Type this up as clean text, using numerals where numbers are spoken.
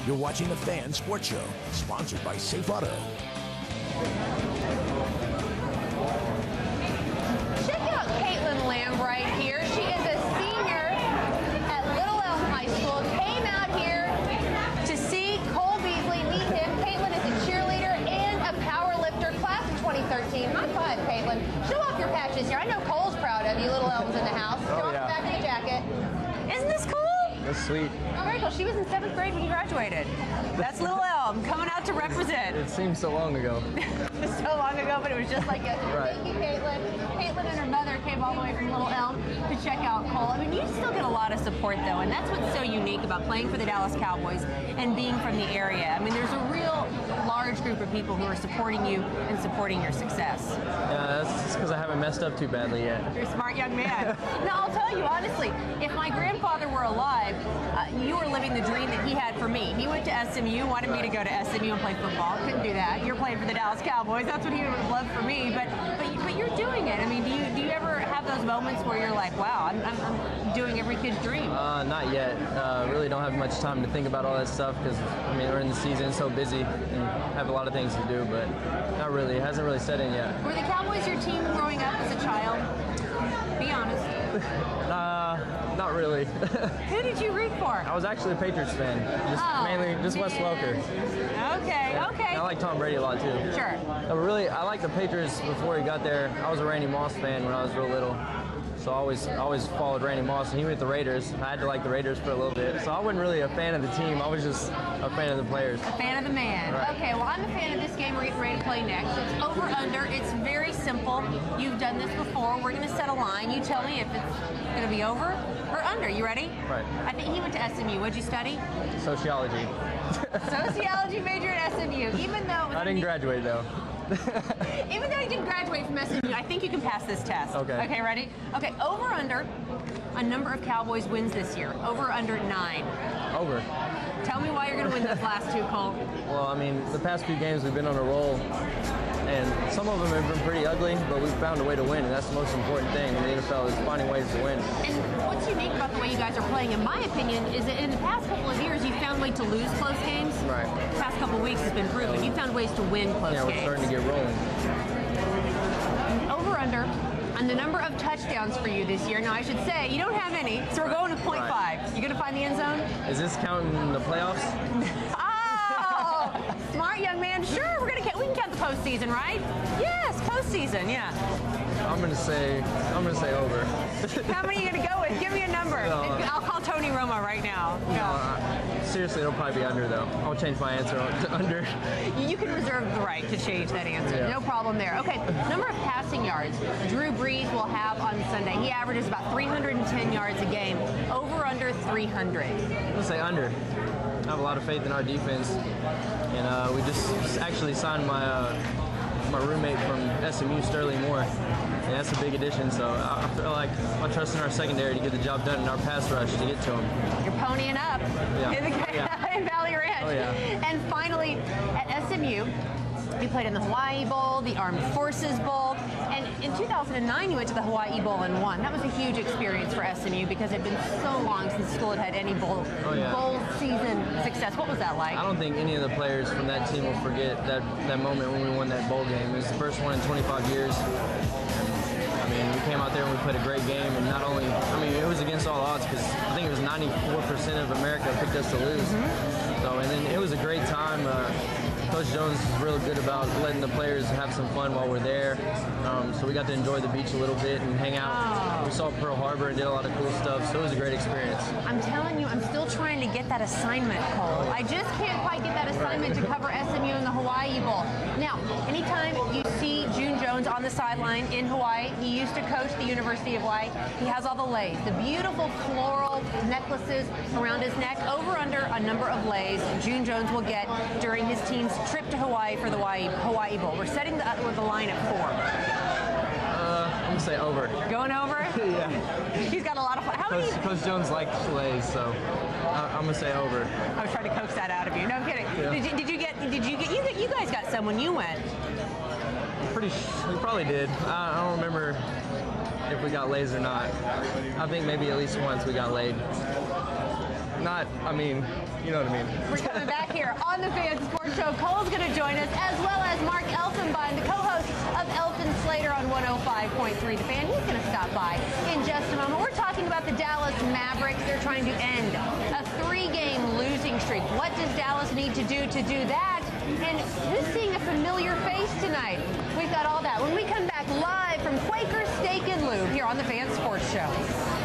You're watching The Fan Sports Show, sponsored by Safe Auto. Check out Caitlin Lamb right here. She is a senior at Little Elm High School. Came out here to see Cole Beasley, meet him. Caitlin is a cheerleader and a power lifter, class of 2013. High five, Caitlin. Show off your patches here. I know Cole's proud of you. Little Elm's in the house. Show off the back of the jacket. Isn't this cool? That's sweet. Oh, very cool. She was in 7th grade when you graduated. That's Little Elm coming out to represent. It seems so long ago. So long ago, but it was just like yesterday. Right. Thank you, Caitlin. Caitlin and her mother came all the way from Little Elm to check out Cole. I mean, you still get a lot of support, though, and that's what's so unique about playing for the Dallas Cowboys and being from the area. I mean, there's a real large group of people who are supporting you and supporting your success. Yeah, that's just because I haven't messed up too badly yet. You're a smart young man. Now, I'll tell you, honestly, if my grandfather were alive, you were living the dream that he had for me. He went to SMU, wanted me to go to SMU and play football. Couldn't do that. You're playing for the Dallas Cowboys. That's what he would have loved for me. But you're doing it. I mean, do you ever have those moments where you're like, wow, I'm doing every kid's dream? Not yet. Really don't have much time to think about all that stuff because, I mean, we're in the season, so busy and have a lot of things to do, but not really. It hasn't really set in yet. Were the Cowboys your team growing up as a child? Be honest. Not really. Who did you root for? I was actually a Patriots fan. Mainly just Wes Welker. Okay. And I like Tom Brady a lot too. Sure. I liked the Patriots before he got there. I was a Randy Moss fan when I was real little. So I always followed Randy Moss, and he went to the Raiders. I had to like the Raiders for a little bit. So I wasn't really a fan of the team. I was just a fan of the players. A fan of the man. Right. Okay, well, I'm a fan of this game we're getting ready to play next. It's over-under. It's very simple. You've done this before. We're going to set a line. You tell me if it's going to be over or under. You ready? Right. I think he went to SMU. What'd you study? Sociology. Sociology major at SMU. Even though I didn't graduate, though. Even though you didn't graduate from SMU, I think you can pass this test. Okay. Okay, ready? Okay, over under a number of Cowboys wins this year. Over under 9. Over. Tell me why you're going to win those last two, Cole. Well, I mean, the past few games we've been on a roll, and some of them have been pretty ugly, but we've found a way to win, and that's the most important thing in the NFL is finding ways to win. And what's unique about the way you guys are playing, in my opinion, is that in the past couple of years, you've found ways to lose close games. Right. The past couple of weeks has been proven. You found ways to win close Yeah, we're games. starting to get rolling. Over under on the number of touchdowns for you this year. Now, I should say, you don't have any, so we're going to 0.5. Right. You going to find the end zone? Is this counting the playoffs? Oh, smart young man. Sure, we can count the postseason, right? Yes, postseason. Yeah. I'm gonna say over. How many are you gonna go with? Give me a number. I'll call Tony Romo right now. Seriously, it'll probably be under though. I'll change my answer to under. You can reserve the right to change that answer. Yeah. No problem there. Okay, number of passing yards Drew Brees will have on Sunday. He averages about 310 yards a game. Over under 300. I'm gonna say under. I have a lot of faith in our defense, and we just actually signed my roommate from SMU, Sterling Moore, and that's a big addition. So I feel like I trust in our secondary to get the job done in our pass rush to get to him. You're ponying up in Valley Ranch. Oh, yeah. And finally, at SMU, you played in the Hawaii Bowl, the Armed Forces Bowl, and in 2009 you went to the Hawaii Bowl and won. That was a huge experience for SMU because it had been so long since the school had had any bowl season success. What was that like? I don't think any of the players from that team will forget that moment when we won that bowl game. It was the first one in 25 years. I mean, we came out there and we played a great game, and not only, I mean, it was against all odds because I think it was 94% of America picked us to lose. So, and then it was a great time. Coach Jones is really good about letting the players have some fun while we're there. So we got to enjoy the beach a little bit and hang out. We saw Pearl Harbor and did a lot of cool stuff, so it was a great experience. I'm telling you, I'm still trying to get that assignment, Cole. I just can't quite get that assignment to cover SMU in the Hawaii Bowl. Now, anytime you see June Jones on the sideline in Hawaii, he used to coach the University of Hawaii. He has all the leis, the beautiful floral necklaces around his neck. Over under a number of leis June Jones will get during his team's trip to Hawaii for the Hawaii Bowl. We're setting the line at 4. I'm going to say over. Going over? Yeah. He's got a lot of fun. How many? Coach Jones likes fillets, so I'm going to say over. I was trying to coax that out of you. No, I'm kidding. Yeah. You guys got some when you went. We probably did. I don't remember if we got laid or not. I think maybe at least once we got laid. not, I mean, you know what I mean. We're coming back here on the Fan Sports Show. Cole's going to join us, as well as Mark Elfenbein, the co-host of Elfin Slater on 105.3 The Fan. He's going to stop by in just a moment. We're talking about the Dallas Mavericks. They're trying to end a 3-game losing streak. What does Dallas need to do that? And who's seeing a familiar face tonight? We've got all that when we come back live from Quaker Steak and Lube here on the Fan Sports Show.